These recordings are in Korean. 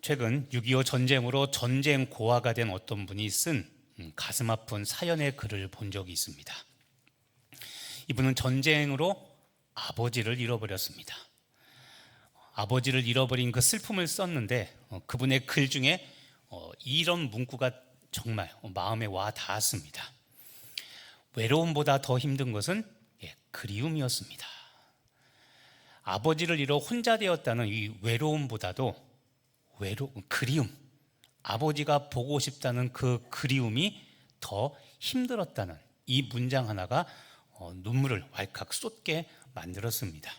최근 6.25 전쟁으로 전쟁 고아가 된 어떤 분이 쓴 가슴 아픈 사연의 글을 본 적이 있습니다. 이분은 전쟁으로 아버지를 잃어버렸습니다. 아버지를 잃어버린 그 슬픔을 썼는데 그분의 글 중에 이런 문구가 정말 마음에 와 닿았습니다. 외로움보다 더 힘든 것은 그리움이었습니다. 아버지를 잃어 혼자 되었다는 이 외로움보다도 그리움, 아버지가 보고 싶다는 그 그리움이 더 힘들었다는 이 문장 하나가 눈물을 왈칵 쏟게 만들었습니다.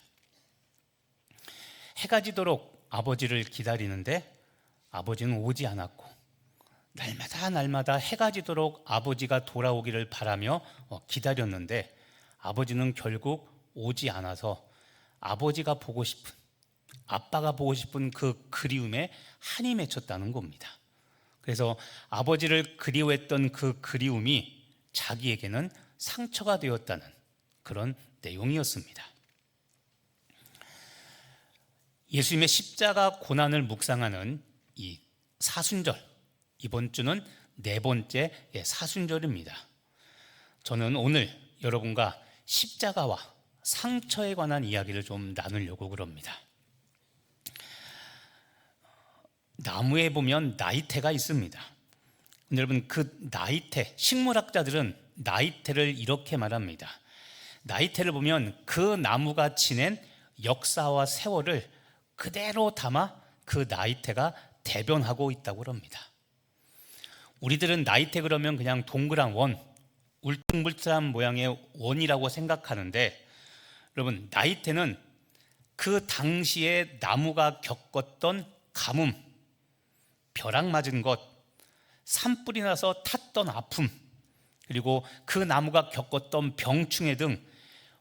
해가 지도록 아버지를 기다리는데 아버지는 오지 않았고, 날마다 해가 지도록 아버지가 돌아오기를 바라며 기다렸는데 아버지는 결국 오지 않아서 아버지가 보고 싶은, 아빠가 보고 싶은 그 그리움에 한이 맺혔다는 겁니다. 그래서 아버지를 그리워했던 그 그리움이 자기에게는 상처가 되었다는 그런 내용이었습니다. 예수님의 십자가 고난을 묵상하는 이 사순절, 이번 주는 네 번째 사순절입니다. 저는 오늘 여러분과 십자가와 상처에 관한 이야기를 좀 나누려고 그럽니다. 나무에 보면 나이테가 있습니다. 근데 여러분, 그 나이테, 식물학자들은 나이테를 이렇게 말합니다. 나이테를 보면 그 나무가 지낸 역사와 세월을 그대로 담아 그 나이테가 대변하고 있다고 합니다. 우리들은 나이테 그러면 그냥 동그란 원, 울퉁불퉁한 모양의 원이라고 생각하는데, 여러분, 나이테는 그 당시에 나무가 겪었던 가뭄, 벼락 맞은 것, 산불이 나서 탔던 아픔, 그리고 그 나무가 겪었던 병충해 등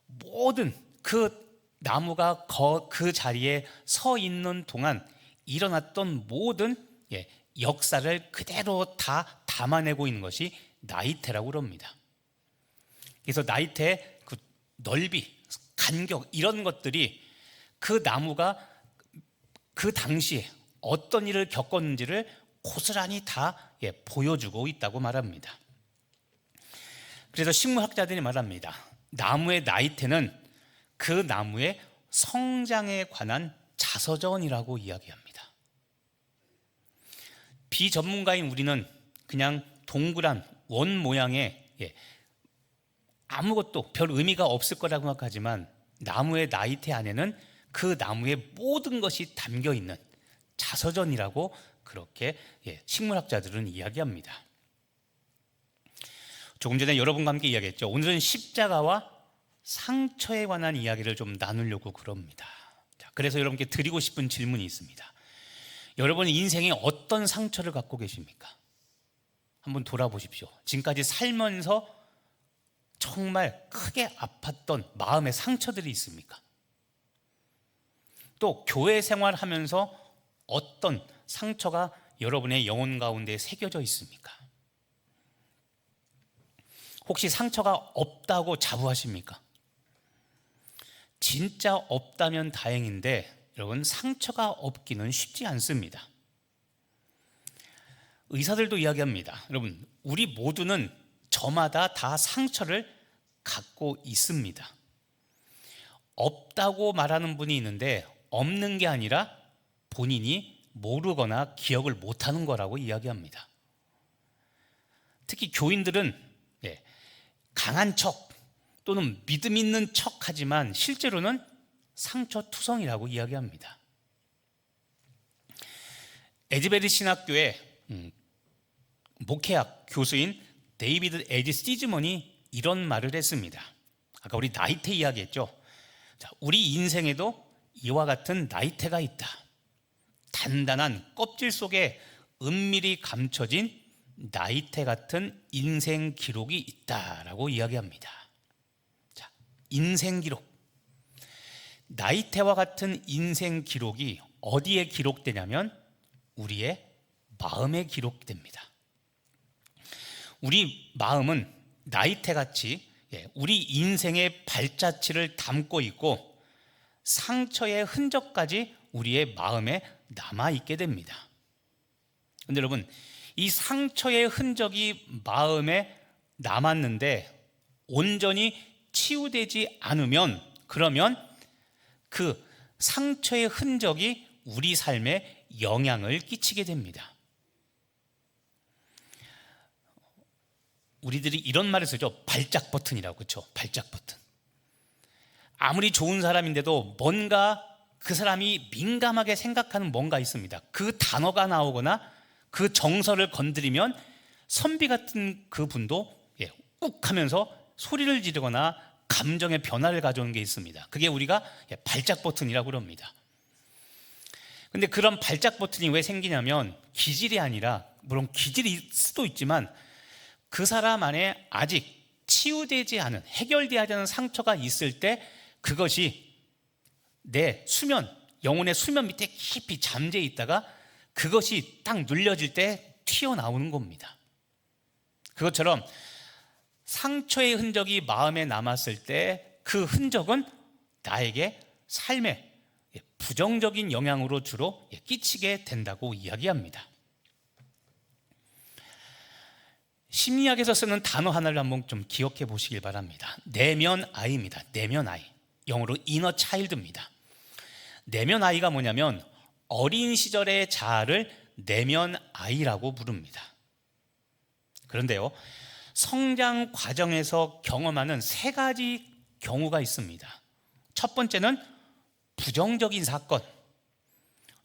모든 그 나무가 그 자리에 서 있는 동안 일어났던 모든 역사를 그대로 다 담아내고 있는 것이 나이테라고 합니다. 그래서 나이테의 그 넓이, 간격, 이런 것들이 그 나무가 그 당시에 어떤 일을 겪었는지를 고스란히 다 보여주고 있다고 말합니다. 그래서 식물학자들이 말합니다. 나무의 나이테는 그 나무의 성장에 관한 자서전이라고 이야기합니다. 비전문가인 우리는 그냥 동그란 원 모양의 아무것도 별 의미가 없을 거라고 생각하지만, 나무의 나이테 안에는 그 나무의 모든 것이 담겨 있는 자서전이라고 그렇게 식물학자들은 이야기합니다. 조금 전에 여러분과 함께 이야기했죠. 오늘은 십자가와 상처에 관한 이야기를 좀 나누려고 그럽니다. 그래서 여러분께 드리고 싶은 질문이 있습니다. 여러분 인생에 어떤 상처를 갖고 계십니까? 한번 돌아보십시오. 지금까지 살면서 정말 크게 아팠던 마음의 상처들이 있습니까? 또 교회 생활하면서 어떤 상처가 여러분의 영혼 가운데 새겨져 있습니까? 혹시 상처가 없다고 자부하십니까? 진짜 없다면 다행인데, 여러분, 상처가 없기는 쉽지 않습니다. 의사들도 이야기합니다. 여러분, 우리 모두는 저마다 다 상처를 갖고 있습니다. 없다고 말하는 분이 있는데, 없는 게 아니라 본인이 모르거나 기억을 못하는 거라고 이야기합니다. 특히 교인들은 강한 척 또는 믿음 있는 척 하지만 실제로는 상처투성이라고 이야기합니다. 에즈베리 신학교의 목회학 교수인 데이비드 에지 시즈먼이 이런 말을 했습니다. 아까 우리 나이테 이야기했죠. 우리 인생에도 이와 같은 나이테가 있다. 단단한 껍질 속에 은밀히 감춰진 나이테 같은 인생 기록이 있다라고 이야기합니다. 자, 인생 기록. 나이테와 같은 인생 기록이 어디에 기록되냐면 우리의 마음에 기록됩니다. 우리 마음은 나이테같이 우리 인생의 발자취를 담고 있고, 상처의 흔적까지 우리의 마음에 남아있게 됩니다. 근데 여러분, 이 상처의 흔적이 마음에 남았는데 온전히 치유되지 않으면, 그러면 그 상처의 흔적이 우리 삶에 영향을 끼치게 됩니다. 우리들이 이런 말을 쓰죠. 발작 버튼이라고. 그렇죠? 발작 버튼. 아무리 좋은 사람인데도 뭔가 그 사람이 민감하게 생각하는 뭔가 있습니다. 그 단어가 나오거나 그 정서를 건드리면 선비 같은 그 분도 욱 하면서 소리를 지르거나 감정의 변화를 가져오는 게 있습니다. 그게 우리가 발작 버튼이라고 그럽니다. 근데 그런 발작 버튼이 왜 생기냐면 기질이 아니라, 물론 기질이 수도 있지만 그 사람 안에 아직 치유되지 않은, 해결되지 않은 상처가 있을 때 그것이 내 수면, 영혼의 수면 밑에 깊이 잠재 있다가 그것이 딱 눌려질 때 튀어나오는 겁니다. 그것처럼 상처의 흔적이 마음에 남았을 때 그 흔적은 나에게 삶에 부정적인 영향으로 주로 끼치게 된다고 이야기합니다. 심리학에서 쓰는 단어 하나를 한번 좀 기억해 보시길 바랍니다. 내면 아이입니다. 내면 아이. 영어로 inner child입니다. 내면 아이가 뭐냐면 어린 시절의 자아를 내면 아이라고 부릅니다. 그런데요, 성장 과정에서 경험하는 세 가지 경우가 있습니다. 첫 번째는 부정적인 사건,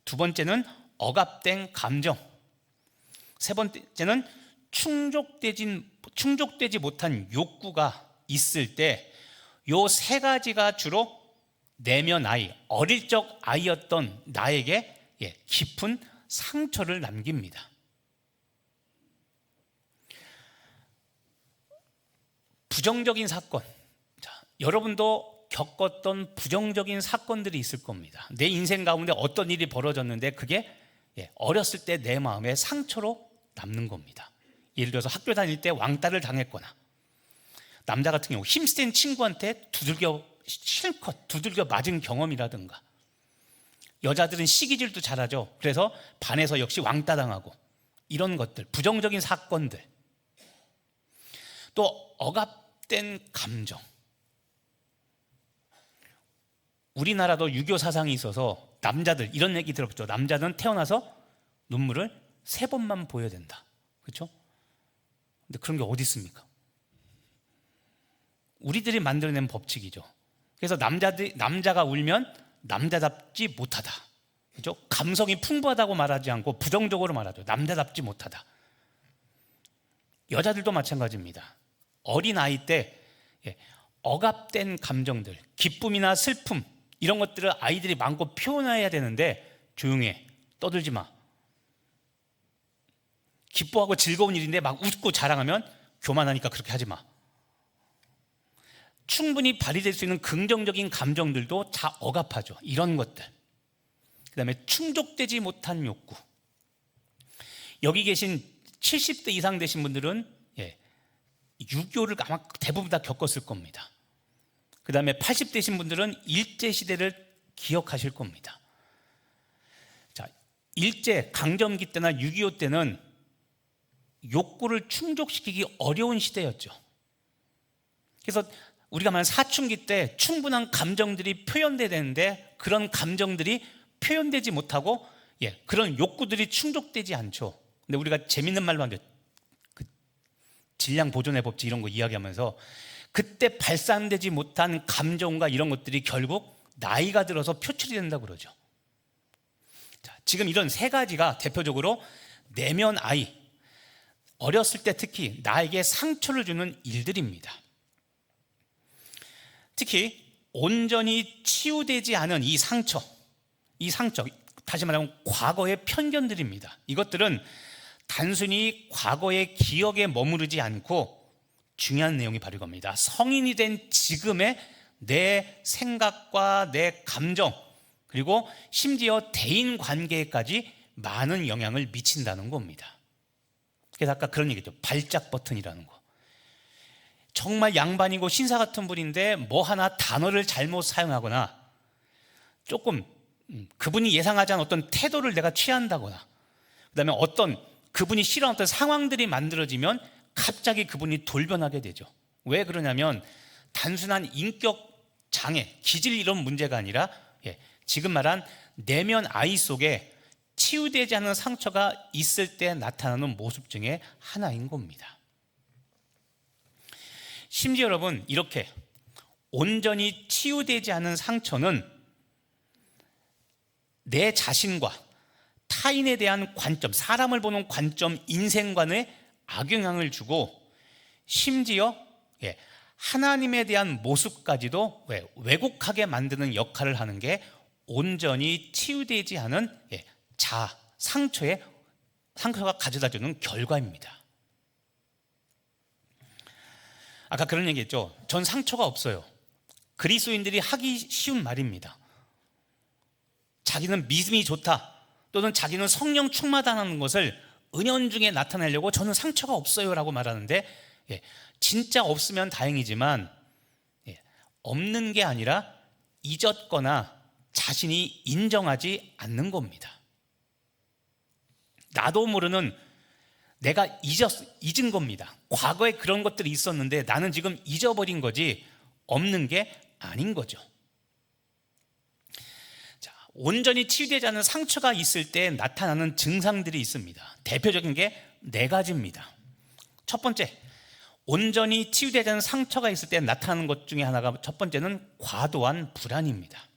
두 번째는 억압된 감정, 세 번째는 충족되지 못한 욕구가 있을 때 요 세 가지가 주로 내면 아이, 어릴 적 아이였던 나에게 깊은 상처를 남깁니다. 부정적인 사건. 자, 여러분도 겪었던 부정적인 사건들이 있을 겁니다. 내 인생 가운데 어떤 일이 벌어졌는데 그게 어렸을 때 내 마음에 상처로 남는 겁니다. 예를 들어서 학교 다닐 때 왕따를 당했거나, 남자 같은 경우 힘센 친구한테 실컷 두들겨 맞은 경험이라든가, 여자들은 시기질도 잘하죠. 그래서 반에서 역시 왕따 당하고, 이런 것들, 부정적인 사건들. 또 억압된 감정. 우리나라도 유교 사상이 있어서 남자들, 이런 얘기 들었죠. 남자는 태어나서 눈물을 3번만 보여야 된다. 그렇죠? 근데 그런 게 어디 있습니까? 우리들이 만들어낸 법칙이죠. 그래서 남자가 울면 남자답지 못하다. 그렇죠? 감성이 풍부하다고 말하지 않고 부정적으로 말하죠. 남자답지 못하다. 여자들도 마찬가지입니다. 어린 아이 때 억압된 감정들, 기쁨이나 슬픔, 이런 것들을 아이들이 마음껏 표현해야 되는데 조용해, 떠들지 마. 기뻐하고 즐거운 일인데 막 웃고 자랑하면 교만하니까 그렇게 하지 마. 충분히 발휘될 수 있는 긍정적인 감정들도 다 억압하죠. 이런 것들. 그 다음에 충족되지 못한 욕구. 여기 계신 70대 이상 되신 분들은 6.25를 아마 대부분 다 겪었을 겁니다. 그 다음에 80대신 분들은 일제시대를 기억하실 겁니다. 자, 일제 강점기 때나 6.25 때는 욕구를 충족시키기 어려운 시대였죠. 그래서 우리가 말하는 사춘기 때 충분한 감정들이 표현돼야 되는데 그런 감정들이 표현되지 못하고 그런 욕구들이 충족되지 않죠. 근데 우리가 재밌는 말로 하는데 질량 보존의 법칙 이런 거 이야기하면서 그때 발산되지 못한 감정과 이런 것들이 결국 나이가 들어서 표출이 된다고 그러죠. 자, 지금 이런 세 가지가 대표적으로 내면 아이, 어렸을 때 특히 나에게 상처를 주는 일들입니다. 특히 온전히 치유되지 않은 이 상처, 다시 말하면 과거의 편견들입니다. 이것들은 단순히 과거의 기억에 머무르지 않고 중요한 내용이 바로 이겁니다. 성인이 된 지금의 내 생각과 내 감정, 그리고 심지어 대인 관계에까지 많은 영향을 미친다는 겁니다. 그래서 아까 그런 얘기죠. 발작 버튼이라는 거. 정말 양반이고 신사 같은 분인데 뭐 하나 단어를 잘못 사용하거나 조금 그분이 예상하지 않은 어떤 태도를 내가 취한다거나, 그 그다음에 어떤 그분이 싫어하는 어떤 상황들이 만들어지면 갑자기 그분이 돌변하게 되죠. 왜 그러냐면 단순한 인격 장애, 기질 이런 문제가 아니라 지금 말한 내면 아이 속에 치유되지 않은 상처가 있을 때 나타나는 모습 중에 하나인 겁니다. 심지어 여러분, 이렇게 온전히 치유되지 않은 상처는 내 자신과 타인에 대한 관점, 사람을 보는 관점, 인생관에 악영향을 주고 심지어 하나님에 대한 모습까지도 왜곡하게 만드는 역할을 하는 게 온전히 치유되지 않은 상처가 가져다주는 결과입니다. 아까 그런 얘기했죠. 전 상처가 없어요. 그리스도인들이 하기 쉬운 말입니다. 자기는 믿음이 좋다, 또는 자기는 성령 충만하다는 것을 은연중에 나타내려고 저는 상처가 없어요 라고 말하는데, 진짜 없으면 다행이지만 없는 게 아니라 잊었거나 자신이 인정하지 않는 겁니다. 나도 모르는 내가 잊은 겁니다. 과거에 그런 것들이 있었는데 나는 지금 잊어버린 거지 없는 게 아닌 거죠. 자, 온전히 치유되지 않은 상처가 있을 때 나타나는 증상들이 있습니다. 대표적인 게 4가지입니다. 첫 번째, 온전히 치유되지 않은 상처가 있을 때 나타나는 것 중에 하나가, 첫 번째는 과도한 불안입니다.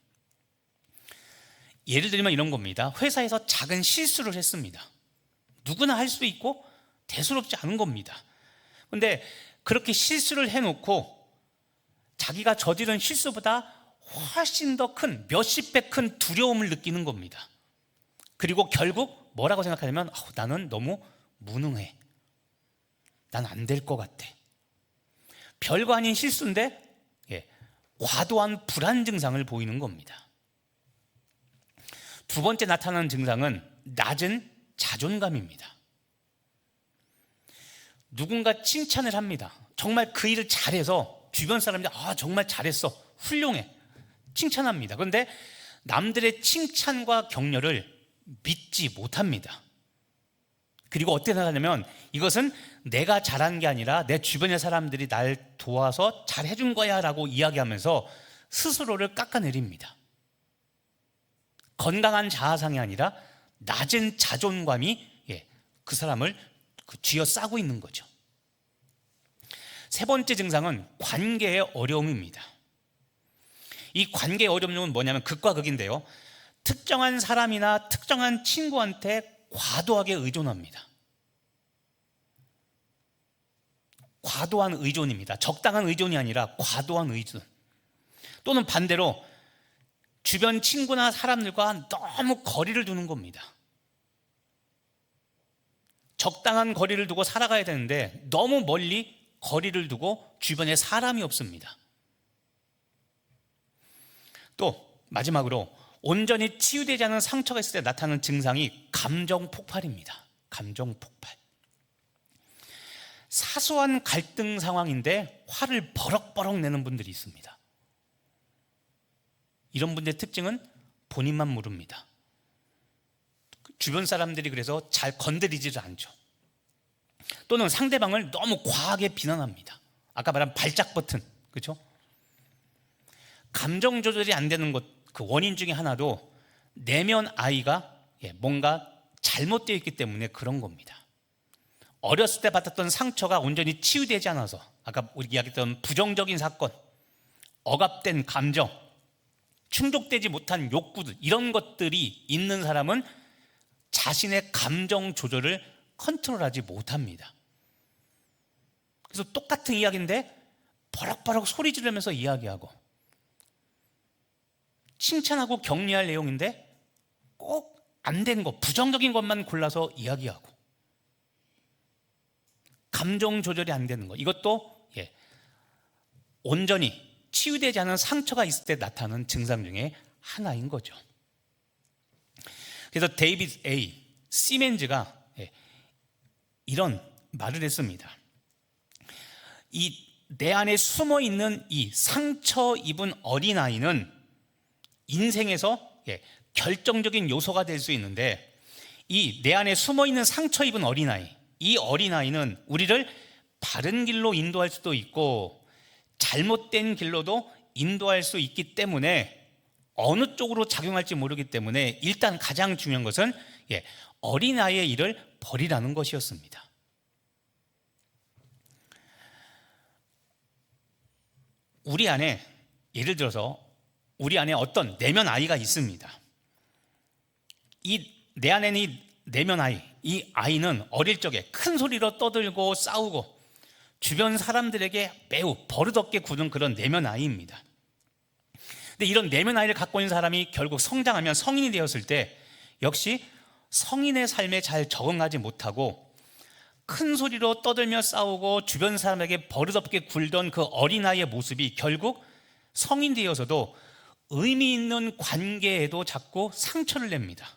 예를 들면 이런 겁니다. 회사에서 작은 실수를 했습니다. 누구나 할 수 있고 대수롭지 않은 겁니다. 그런데 그렇게 실수를 해놓고 자기가 저지른 실수보다 훨씬 더 큰, 몇십 배 큰 두려움을 느끼는 겁니다. 그리고 결국 뭐라고 생각하냐면 나는 너무 무능해, 난 안 될 것 같아. 별거 아닌 실수인데 과도한 불안 증상을 보이는 겁니다. 두 번째 나타나는 증상은 낮은 자존감입니다. 누군가 칭찬을 합니다. 정말 그 일을 잘해서 주변 사람들이 정말 잘했어, 훌륭해, 칭찬합니다. 그런데 남들의 칭찬과 격려를 믿지 못합니다. 그리고 어떻게 생각하냐면 이것은 내가 잘한 게 아니라 내 주변의 사람들이 날 도와서 잘해준 거야 라고 이야기하면서 스스로를 깎아내립니다. 건강한 자아상이 아니라 낮은 자존감이 그 사람을 쥐어싸고 있는 거죠. 세 번째 증상은 관계의 어려움입니다. 이 관계의 어려움은 뭐냐면 극과 극인데요, 특정한 사람이나 특정한 친구한테 과도하게 의존합니다. 과도한 의존입니다. 적당한 의존이 아니라 과도한 의존. 또는 반대로 주변 친구나 사람들과 너무 거리를 두는 겁니다. 적당한 거리를 두고 살아가야 되는데 너무 멀리 거리를 두고 주변에 사람이 없습니다. 또 마지막으로 온전히 치유되지 않은 상처가 있을 때 나타나는 증상이 감정 폭발입니다. 감정 폭발. 사소한 갈등 상황인데 화를 버럭버럭 내는 분들이 있습니다. 이런 분들의 특징은 본인만 모릅니다. 주변 사람들이 그래서 잘 건드리지를 않죠. 또는 상대방을 너무 과하게 비난합니다. 아까 말한 발작 버튼, 그렇죠? 감정 조절이 안 되는 것, 그 원인 중에 하나도 내면 아이가 뭔가 잘못되어 있기 때문에 그런 겁니다. 어렸을 때 받았던 상처가 온전히 치유되지 않아서, 아까 우리 이야기했던 부정적인 사건, 억압된 감정, 충족되지 못한 욕구들, 이런 것들이 있는 사람은 자신의 감정 조절을 컨트롤하지 못합니다. 그래서 똑같은 이야기인데 버럭버럭 소리 지르면서 이야기하고, 칭찬하고 격려할 내용인데 꼭 안 된 거, 부정적인 것만 골라서 이야기하고, 감정 조절이 안 되는 거, 이것도 온전히 치유되지 않은 상처가 있을 때 나타나는 증상 중에 하나인 거죠. 그래서 데이비드 A. 시멘즈가 이런 말을 했습니다. 내 안에 숨어 있는 이 상처 입은 어린아이는 인생에서 결정적인 요소가 될 수 있는데, 이 내 안에 숨어있는 상처 입은 어린아이, 이 어린아이는 우리를 바른 길로 인도할 수도 있고 잘못된 길로도 인도할 수 있기 때문에, 어느 쪽으로 작용할지 모르기 때문에 일단 가장 중요한 것은 어린아이의 일을 버리라는 것이었습니다. 우리 안에, 예를 들어서 우리 안에 어떤 내면 아이가 있습니다. 이 내 안에는 이 내면 아이, 이 아이는 어릴 적에 큰 소리로 떠들고 싸우고 주변 사람들에게 매우 버릇없게 구는 그런 내면 아이입니다. 근데 이런 내면 아이를 갖고 있는 사람이 결국 성장하면 성인이 되었을 때 역시 성인의 삶에 잘 적응하지 못하고 큰 소리로 떠들며 싸우고 주변 사람에게 버릇없게 굴던 그 어린아이의 모습이 결국 성인 되어서도 의미 있는 관계에도 자꾸 상처를 냅니다.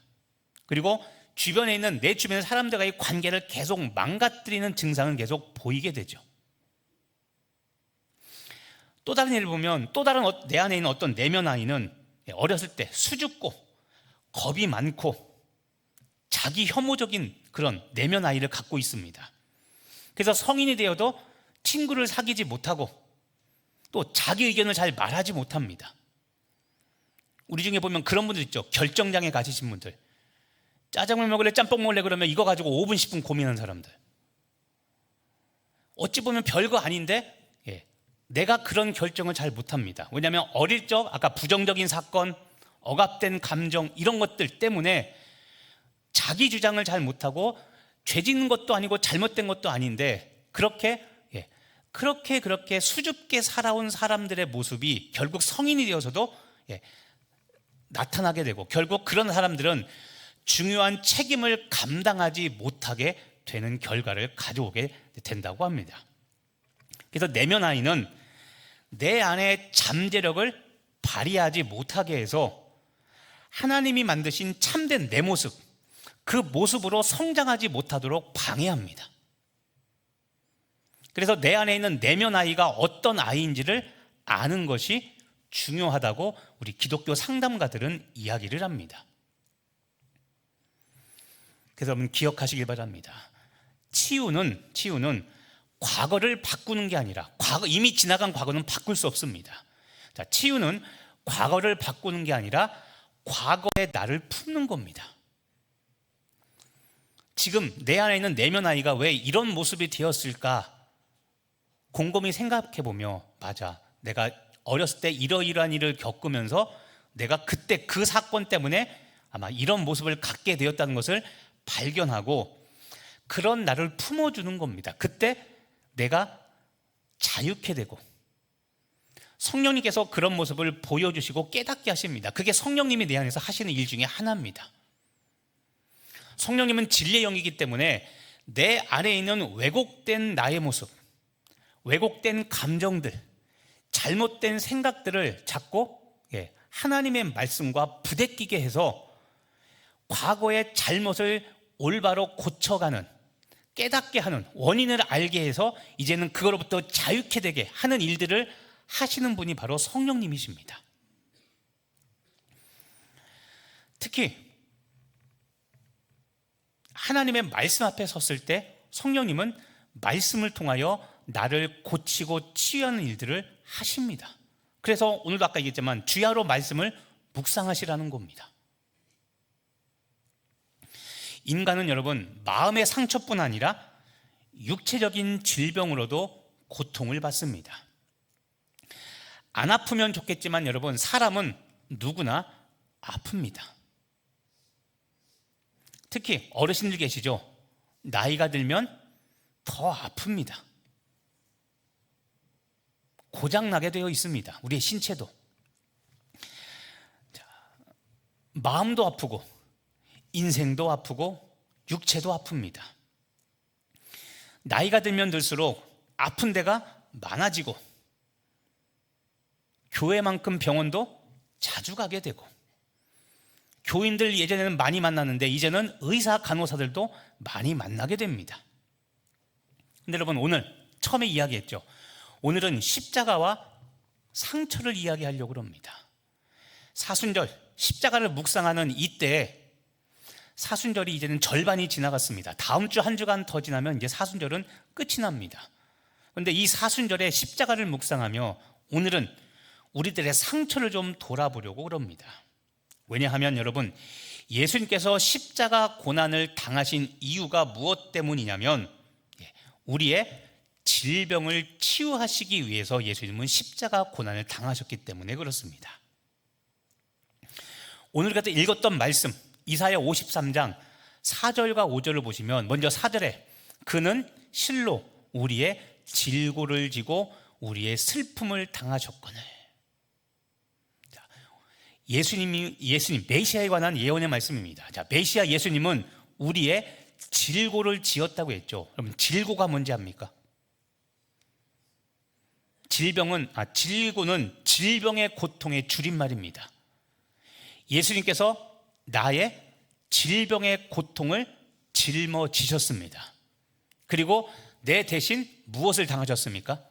그리고 주변에 있는 내 주변의 사람들과의 관계를 계속 망가뜨리는 증상은 계속 보이게 되죠. 또 다른 예를 보면, 또 다른 내 안에 있는 어떤 내면 아이는 어렸을 때 수줍고 겁이 많고 자기 혐오적인 그런 내면 아이를 갖고 있습니다. 그래서 성인이 되어도 친구를 사귀지 못하고 또 자기 의견을 잘 말하지 못합니다. 우리 중에 보면 그런 분들 있죠. 결정장애 가지신 분들. 짜장면 먹을래, 짬뽕 먹을래 그러면 이거 가지고 5분 10분 고민하는 사람들. 어찌 보면 별거 아닌데 내가 그런 결정을 잘 못합니다. 왜냐하면 어릴 적 아까 부정적인 사건, 억압된 감정, 이런 것들 때문에 자기 주장을 잘 못하고 죄 짓는 것도 아니고 잘못된 것도 아닌데 그렇게 수줍게 살아온 사람들의 모습이 결국 성인이 되어서도 나타나게 되고, 결국 그런 사람들은 중요한 책임을 감당하지 못하게 되는 결과를 가져오게 된다고 합니다. 그래서 내면 아이는 내 안의 잠재력을 발휘하지 못하게 해서 하나님이 만드신 참된 내 모습, 그 모습으로 성장하지 못하도록 방해합니다. 그래서 내 안에 있는 내면 아이가 어떤 아이인지를 아는 것이 중요하다고 우리 기독교 상담가들은 이야기를 합니다. 그래서 여러분 기억하시길 바랍니다. 치유는 과거를 바꾸는 게 아니라, 이미 지나간 과거는 바꿀 수 없습니다. 자, 치유는 과거를 바꾸는 게 아니라 과거의 나를 품는 겁니다. 지금 내 안에 있는 내면 아이가 왜 이런 모습이 되었을까 곰곰이 생각해보며, 맞아, 내가 어렸을 때 이러이러한 일을 겪으면서 내가 그때 그 사건 때문에 아마 이런 모습을 갖게 되었다는 것을 발견하고 그런 나를 품어주는 겁니다. 그때 내가 자유케 되고 성령님께서 그런 모습을 보여주시고 깨닫게 하십니다. 그게 성령님이 내 안에서 하시는 일 중에 하나입니다. 성령님은 진리의 영이기 때문에 내 안에 있는 왜곡된 나의 모습, 왜곡된 감정들, 잘못된 생각들을 자꾸 하나님의 말씀과 부대끼게 해서 과거의 잘못을 올바로 고쳐가는, 깨닫게 하는, 원인을 알게 해서 이제는 그거로부터 자유케 되게 하는 일들을 하시는 분이 바로 성령님이십니다. 특히 하나님의 말씀 앞에 섰을 때 성령님은 말씀을 통하여 나를 고치고 치유하는 일들을 하십니다. 그래서 오늘도 아까 얘기했지만 주야로 말씀을 묵상하시라는 겁니다. 인간은 여러분 마음의 상처뿐 아니라 육체적인 질병으로도 고통을 받습니다. 안 아프면 좋겠지만 여러분, 사람은 누구나 아픕니다. 특히 어르신들 계시죠? 나이가 들면 더 아픕니다. 고장나게 되어 있습니다. 우리의 신체도. 마음도 아프고 인생도 아프고 육체도 아픕니다. 나이가 들면 들수록 아픈 데가 많아지고 교회만큼 병원도 자주 가게 되고, 교인들 예전에는 많이 만났는데 이제는 의사 간호사들도 많이 만나게 됩니다. 근데 여러분, 오늘 처음에 이야기했죠. 오늘은 십자가와 상처를 이야기하려고 합니다. 사순절 십자가를 묵상하는 이때에 사순절이 이제는 절반이 지나갔습니다. 다음 주 한 주간 더 지나면 이제 사순절은 끝이 납니다. 그런데 이 사순절에 십자가를 묵상하며 오늘은 우리들의 상처를 좀 돌아보려고 그럽니다. 왜냐하면 여러분, 예수님께서 십자가 고난을 당하신 이유가 무엇 때문이냐면 우리의 질병을 치유하시기 위해서 예수님은 십자가 고난을 당하셨기 때문에 그렇습니다. 오늘 우리가 읽었던 말씀 이사야 53장 4절과 5절을 보시면, 먼저 4절에 그는 실로 우리의 질고를 지고 우리의 슬픔을 당하셨거늘. 예수님 메시아에 관한 예언의 말씀입니다. 자, 메시아 예수님은 우리의 질고를 지었다고 했죠. 그럼 질고가 뭔지 압니까? 질고는 질병의 고통의 줄임말입니다. 예수님께서 나의 질병의 고통을 짊어지셨습니다. 그리고 내 대신 무엇을 당하셨습니까?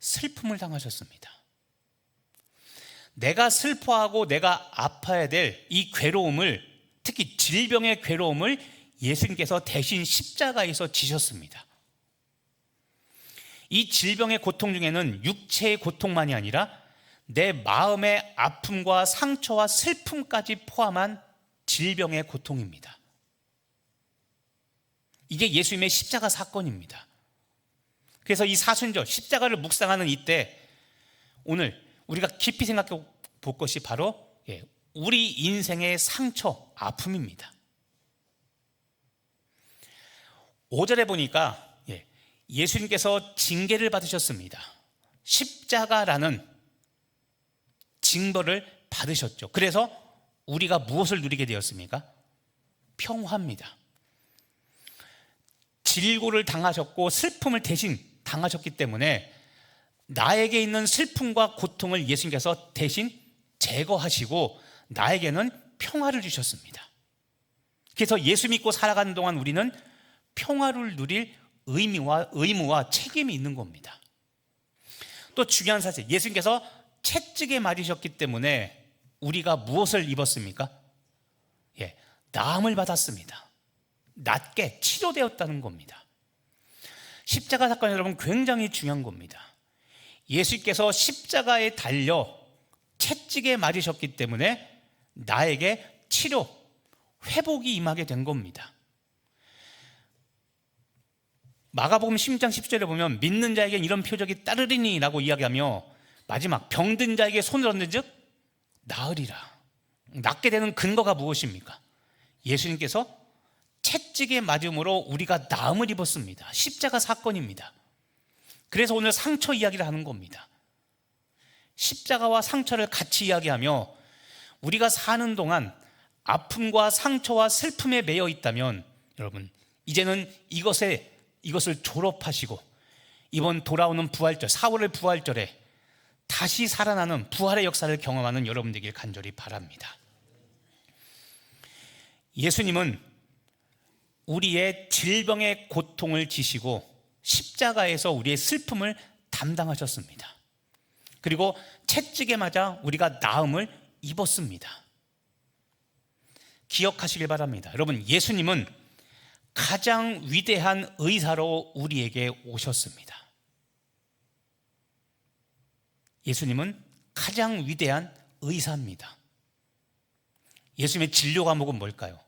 슬픔을 당하셨습니다. 내가 슬퍼하고 내가 아파야 될 이 괴로움을, 특히 질병의 괴로움을 예수님께서 대신 십자가에서 지셨습니다. 이 질병의 고통 중에는 육체의 고통만이 아니라 내 마음의 아픔과 상처와 슬픔까지 포함한 질병의 고통입니다. 이게 예수님의 십자가 사건입니다. 그래서 이 사순절 십자가를 묵상하는 이때 오늘 우리가 깊이 생각해 볼 것이 바로 우리 인생의 상처, 아픔입니다. 5절에 보니까 예수님께서 징계를 받으셨습니다. 십자가라는 징벌을 받으셨죠. 그래서 우리가 무엇을 누리게 되었습니까? 평화입니다. 질고를 당하셨고 슬픔을 대신 당하셨기 때문에 나에게 있는 슬픔과 고통을 예수님께서 대신 제거하시고 나에게는 평화를 주셨습니다. 그래서 예수 믿고 살아가는 동안 우리는 평화를 누릴 의무와 책임이 있는 겁니다. 또 중요한 사실, 예수님께서 채찍에 맞으셨기 때문에 우리가 무엇을 입었습니까? 나음을 받았습니다. 낫게 치료되었다는 겁니다. 십자가 사건, 여러분, 굉장히 중요한 겁니다. 예수께서 십자가에 달려 채찍에 맞으셨기 때문에 나에게 치료, 회복이 임하게 된 겁니다. 마가복음 16장 10절에 보면 믿는 자에겐 이런 표적이 따르리니 라고 이야기하며 마지막 병든 자에게 손을 얹는 즉 나으리라. 낫게 되는 근거가 무엇입니까? 예수님께서 채찍에 맞음으로 우리가 나음을 입었습니다. 십자가 사건입니다. 그래서 오늘 상처 이야기를 하는 겁니다. 십자가와 상처를 같이 이야기하며 우리가 사는 동안 아픔과 상처와 슬픔에 매여 있다면 여러분, 이제는 이것을 졸업하시고 이번 돌아오는 부활절, 4월의 부활절에 다시 살아나는 부활의 역사를 경험하는 여러분 되길 간절히 바랍니다. 예수님은 우리의 질병의 고통을 지시고 십자가에서 우리의 슬픔을 담당하셨습니다. 그리고 채찍에 맞아 우리가 나음을 입었습니다. 기억하시길 바랍니다. 여러분, 예수님은 가장 위대한 의사로 우리에게 오셨습니다. 예수님은 가장 위대한 의사입니다. 예수님의 진료 과목은 뭘까요?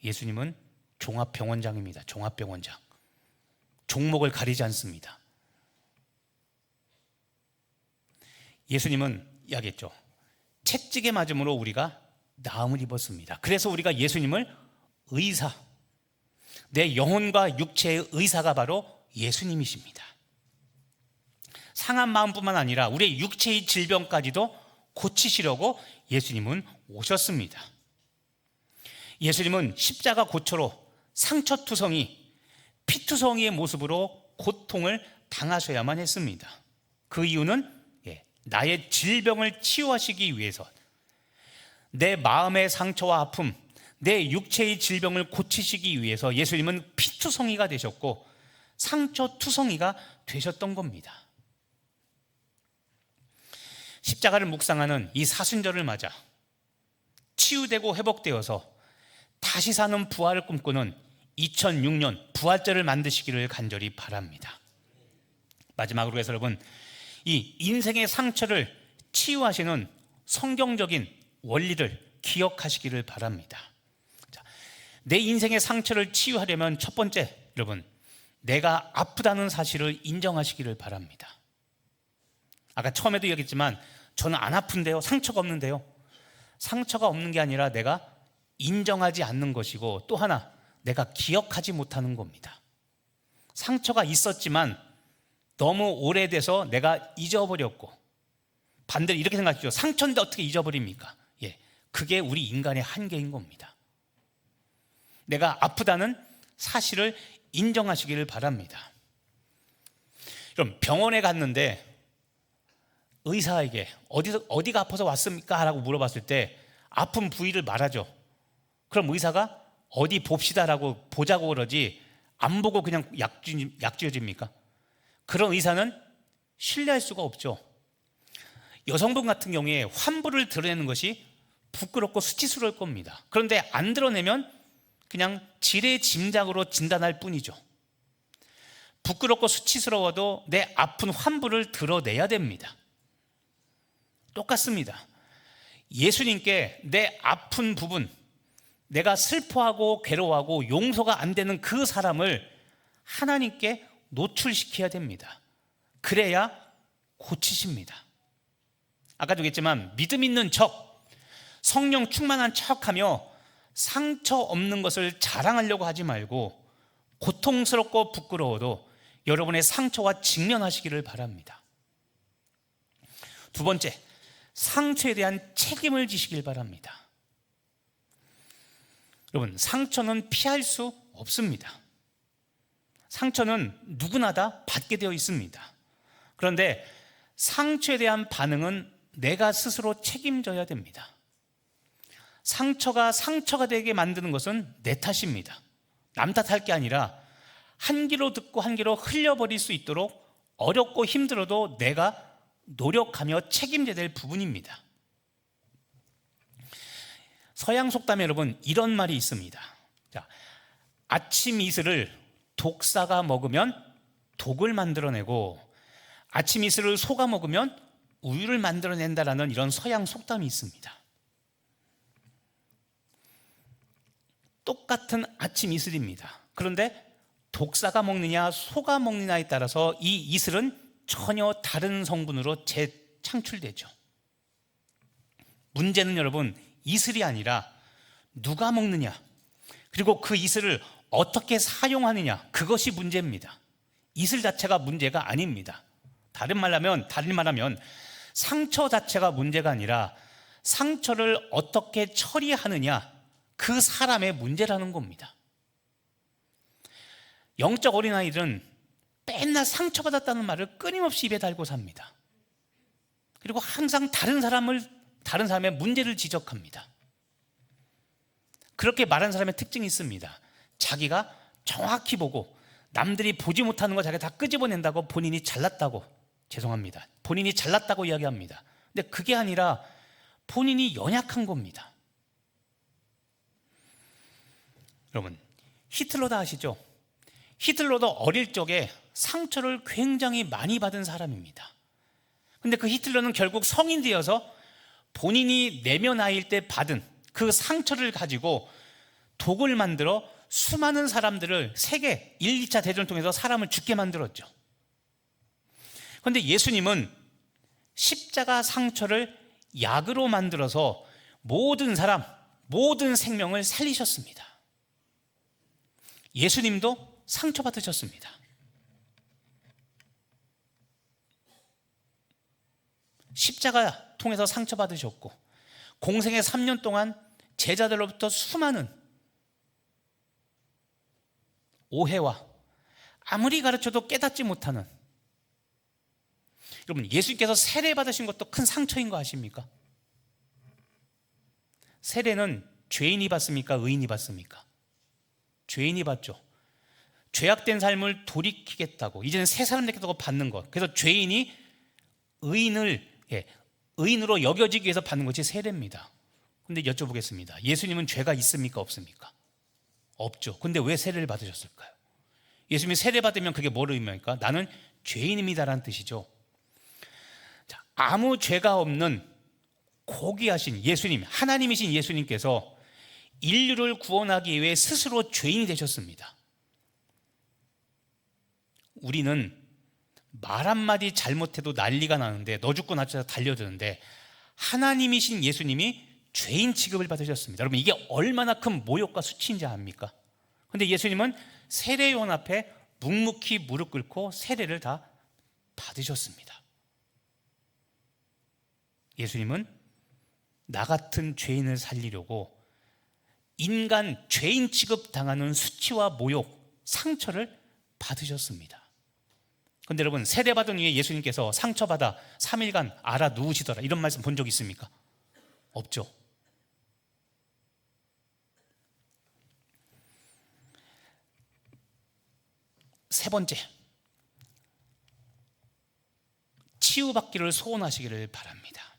예수님은 종합병원장입니다. 종합병원장. 종목을 가리지 않습니다. 예수님은 이야기했죠. 채찍에 맞음으로 우리가 나음을 입었습니다. 그래서 우리가 예수님을 의사, 내 영혼과 육체의 의사가 바로 예수님이십니다. 상한 마음뿐만 아니라 우리의 육체의 질병까지도 고치시려고 예수님은 오셨습니다. 예수님은 십자가 고초로 상처투성이, 피투성이의 모습으로 고통을 당하셔야만 했습니다. 그 이유는 나의 질병을 치유하시기 위해서, 내 마음의 상처와 아픔, 내 육체의 질병을 고치시기 위해서 예수님은 피투성이가 되셨고 상처투성이가 되셨던 겁니다. 십자가를 묵상하는 이 사순절을 맞아 치유되고 회복되어서 다시 사는 부활을 꿈꾸는 2006년 부활절을 만드시기를 간절히 바랍니다. 마지막으로 해서 여러분, 이 인생의 상처를 치유하시는 성경적인 원리를 기억하시기를 바랍니다. 자, 내 인생의 상처를 치유하려면 첫 번째, 여러분, 내가 아프다는 사실을 인정하시기를 바랍니다. 아까 처음에도 얘기했지만 저는 안 아픈데요, 상처가 없는데요. 상처가 없는 게 아니라 내가 인정하지 않는 것이고, 또 하나 내가 기억하지 못하는 겁니다. 상처가 있었지만 너무 오래돼서 내가 잊어버렸고, 반대로 이렇게 생각하시죠. 상처인데 어떻게 잊어버립니까? 그게 우리 인간의 한계인 겁니다. 내가 아프다는 사실을 인정하시기를 바랍니다. 그럼 병원에 갔는데 의사에게 어디가 아파서 왔습니까? 라고 물어봤을 때 아픈 부위를 말하죠. 그럼 의사가 어디 봅시다라고 보자고 그러지 안 보고 그냥 약 지어집니까? 그런 의사는 신뢰할 수가 없죠. 여성분 같은 경우에 환부를 드러내는 것이 부끄럽고 수치스러울 겁니다. 그런데 안 드러내면 그냥 지레짐작으로 진단할 뿐이죠. 부끄럽고 수치스러워도 내 아픈 환부를 드러내야 됩니다. 똑같습니다. 예수님께 내 아픈 부분, 내가 슬퍼하고 괴로워하고 용서가 안 되는 그 사람을 하나님께 노출시켜야 됩니다. 그래야 고치십니다. 아까도 얘기했지만 믿음 있는 척, 성령 충만한 척하며 상처 없는 것을 자랑하려고 하지 말고 고통스럽고 부끄러워도 여러분의 상처와 직면하시기를 바랍니다. 두 번째, 상처에 대한 책임을 지시길 바랍니다. 여러분, 상처는 피할 수 없습니다. 상처는 누구나 다 받게 되어 있습니다. 그런데 상처에 대한 반응은 내가 스스로 책임져야 됩니다. 상처가 되게 만드는 것은 내 탓입니다. 남 탓할 게 아니라 한 귀로 듣고 한 귀로 흘려버릴 수 있도록 어렵고 힘들어도 내가 노력하며 책임져야 될 부분입니다. 서양 속담에 여러분 이런 말이 있습니다. 자, 아침 이슬을 독사가 먹으면 독을 만들어내고 아침 이슬을 소가 먹으면 우유를 만들어낸다라는 이런 서양 속담이 있습니다. 똑같은 아침 이슬입니다. 그런데 독사가 먹느냐 소가 먹느냐에 따라서 이 이슬은 전혀 다른 성분으로 재창출되죠. 문제는 여러분 이슬이 아니라 누가 먹느냐, 그리고 그 이슬을 어떻게 사용하느냐, 그것이 문제입니다. 이슬 자체가 문제가 아닙니다. 다른 말하면 상처 자체가 문제가 아니라 상처를 어떻게 처리하느냐, 그 사람의 문제라는 겁니다. 영적 어린아이들은 맨날 상처받았다는 말을 끊임없이 입에 달고 삽니다. 그리고 항상 다른 사람의 문제를 지적합니다. 그렇게 말하는 사람의 특징이 있습니다. 자기가 정확히 보고 남들이 보지 못하는 거 자기가 다 끄집어낸다고 본인이 잘났다고 이야기합니다. 근데 그게 아니라 본인이 연약한 겁니다. 여러분, 히틀러 다 아시죠? 히틀러도 어릴 적에 상처를 굉장히 많이 받은 사람입니다. 근데 그 히틀러는 결국 성인 되어서 본인이 내면아이일 때 받은 그 상처를 가지고 독을 만들어 수많은 사람들을 세계 1, 2차 대전을 통해서 사람을 죽게 만들었죠. 그런데 예수님은 십자가 상처를 약으로 만들어서 모든 사람, 모든 생명을 살리셨습니다. 예수님도 상처받으셨습니다. 십자가 통해서 상처받으셨고 공생의 3년 동안 제자들로부터 수많은 오해와 아무리 가르쳐도 깨닫지 못하는, 여러분 예수님께서 세례 받으신 것도 큰 상처인 거 아십니까? 세례는 죄인이 받습니까? 의인이 받습니까? 죄인이 받죠. 죄악된 삶을 돌이키겠다고, 이제는 새 사람 되겠다고 받는 것. 그래서 죄인이 의인으로 여겨지기 위해서 받는 것이 세례입니다. 근데 여쭤보겠습니다. 예수님은 죄가 있습니까? 없습니까? 없죠. 근데 왜 세례를 받으셨을까요? 예수님이 세례 받으면 그게 뭘 의미합니까? 나는 죄인입니다라는 뜻이죠. 자, 아무 죄가 없는 고귀하신 예수님, 하나님이신 예수님께서 인류를 구원하기 위해 스스로 죄인이 되셨습니다. 우리는 말 한마디 잘못해도 난리가 나는데, 너 죽고 나 죽고 달려드는데, 하나님이신 예수님이 죄인 취급을 받으셨습니다. 여러분, 이게 얼마나 큰 모욕과 수치인지 압니까? 근데 예수님은 세례요한 앞에 묵묵히 무릎 꿇고 세례를 다 받으셨습니다. 예수님은 나 같은 죄인을 살리려고 인간 죄인 취급 당하는 수치와 모욕, 상처를 받으셨습니다. 그런데 여러분, 세례받은 후에 예수님께서 상처받아 3일간 알아 누우시더라, 이런 말씀 본 적 있습니까? 없죠. 세 번째, 치유받기를 소원하시기를 바랍니다.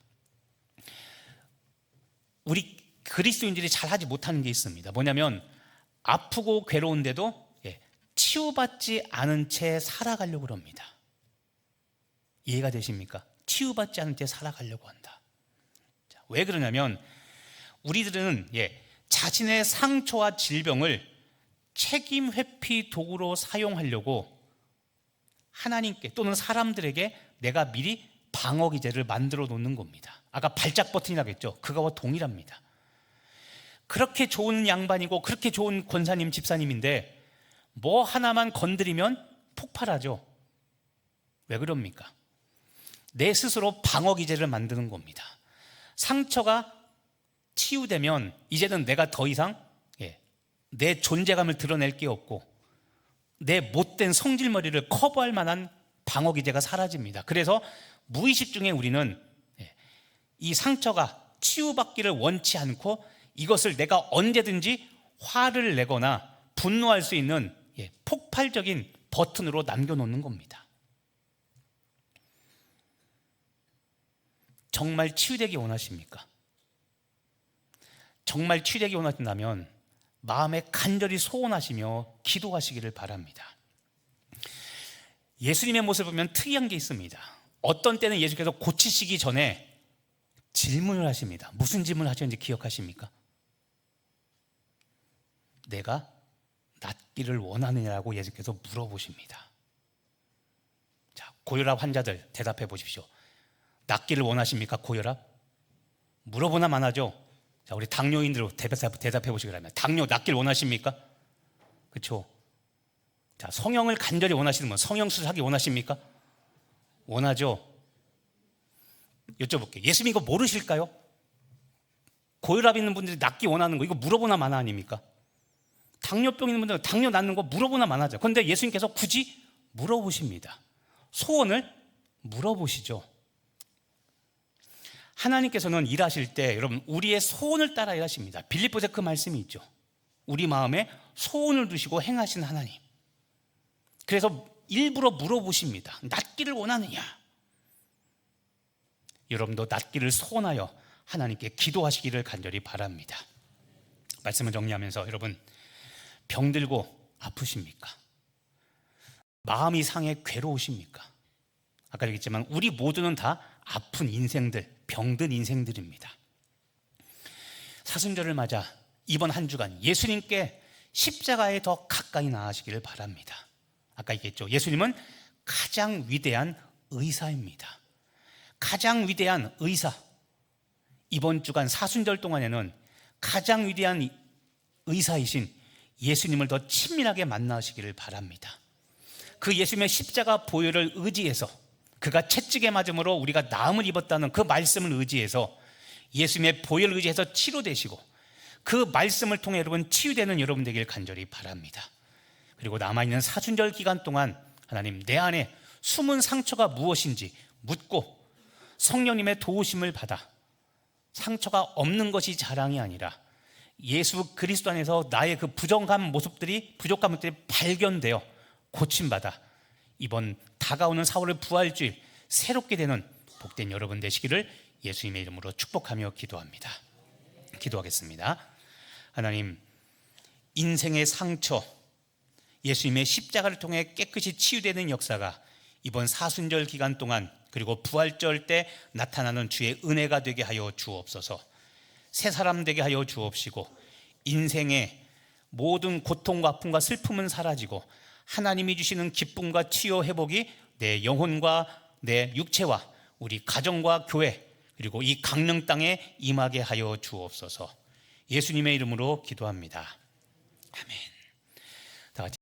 우리 그리스도인들이 잘 하지 못하는 게 있습니다. 뭐냐면 아프고 괴로운데도 치유받지 않은 채 살아가려고 합니다. 이해가 되십니까? 치유받지 않은 채 살아가려고 한다. 자, 왜 그러냐면 우리들은 자신의 상처와 질병을 책임 회피 도구로 사용하려고 하나님께 또는 사람들에게 내가 미리 방어 기제를 만들어 놓는 겁니다. 아까 발작 버튼이라고 했죠. 그거와 동일합니다. 그렇게 좋은 양반이고 그렇게 좋은 권사님, 집사님인데 뭐 하나만 건드리면 폭발하죠. 왜 그럽니까? 내 스스로 방어 기제를 만드는 겁니다. 상처가 치유되면 이제는 내가 더 이상 내 존재감을 드러낼 게 없고 내 못된 성질머리를 커버할 만한 방어 기제가 사라집니다. 그래서 무의식 중에 우리는 이 상처가 치유받기를 원치 않고 이것을 내가 언제든지 화를 내거나 분노할 수 있는 폭발적인 버튼으로 남겨놓는 겁니다. 정말 치유되기 원하십니까? 정말 치유되기 원하신다면 마음에 간절히 소원하시며 기도하시기를 바랍니다. 예수님의 모습을 보면 특이한 게 있습니다. 어떤 때는 예수께서 고치시기 전에 질문을 하십니다. 무슨 질문을 하셨는지 기억하십니까? 내가 낫기를 원하느냐고 예수께서 물어보십니다. 자, 고혈압 환자들 대답해 보십시오. 낫기를 원하십니까? 고혈압? 물어보나 마나죠? 자, 우리 당뇨인들 대답해 보시기 바랍니다. 당뇨 낫기를 원하십니까? 그렇죠? 자, 성형을 간절히 원하시는 분, 성형 수술하기 원하십니까? 원하죠? 여쭤볼게요. 예수님 이거 모르실까요? 고혈압 있는 분들이 낫기 원하는 거 이거 물어보나 마나 아닙니까? 당뇨병 있는 분들은 당뇨 낫는 거 물어보나 마나죠. 그런데 예수님께서 굳이 물어보십니다. 소원을 물어보시죠. 하나님께서는 일하실 때 여러분 우리의 소원을 따라 일하십니다. 빌립보서 그 말씀이 있죠. 우리 마음에 소원을 두시고 행하신 하나님. 그래서 일부러 물어보십니다. 낫기를 원하느냐? 여러분도 낫기를 소원하여 하나님께 기도하시기를 간절히 바랍니다. 말씀을 정리하면서 여러분, 병들고 아프십니까? 마음이 상해 괴로우십니까? 아까 얘기했지만 우리 모두는 다 아픈 인생들, 병든 인생들입니다. 사순절을 맞아 이번 한 주간 예수님께 십자가에 더 가까이 나아지기를 바랍니다. 아까 얘기했죠. 예수님은 가장 위대한 의사입니다. 가장 위대한 의사. 이번 주간 사순절 동안에는 가장 위대한 의사이신 예수님을 더 친밀하게 만나시기를 바랍니다. 그 예수님의 십자가 보혈을 의지해서 그가 채찍에 맞음으로 우리가 나음을 입었다는 그 말씀을 의지해서 예수님의 보혈을 의지해서 치료되시고 그 말씀을 통해 여러분 치유되는 여러분 되길 간절히 바랍니다. 그리고 남아있는 사순절 기간 동안 하나님 내 안에 숨은 상처가 무엇인지 묻고 성령님의 도우심을 받아 상처가 없는 것이 자랑이 아니라 예수 그리스도 안에서 나의 그 부족한 모습들이 발견되어 고침받아 이번 다가오는 4월의 부활주일 새롭게 되는 복된 여러분 되시기를 예수님의 이름으로 축복하며 기도합니다. 기도하겠습니다. 하나님, 인생의 상처, 예수님의 십자가를 통해 깨끗이 치유되는 역사가 이번 사순절 기간 동안 그리고 부활절 때 나타나는 주의 은혜가 되게 하여 주옵소서. 새 사람 되게 하여 주옵시고 인생의 모든 고통과 아픔과 슬픔은 사라지고 하나님이 주시는 기쁨과 치유 회복이 내 영혼과 내 육체와 우리 가정과 교회 그리고 이 강릉 땅에 임하게 하여 주옵소서. 예수님의 이름으로 기도합니다. 아멘. 다 같이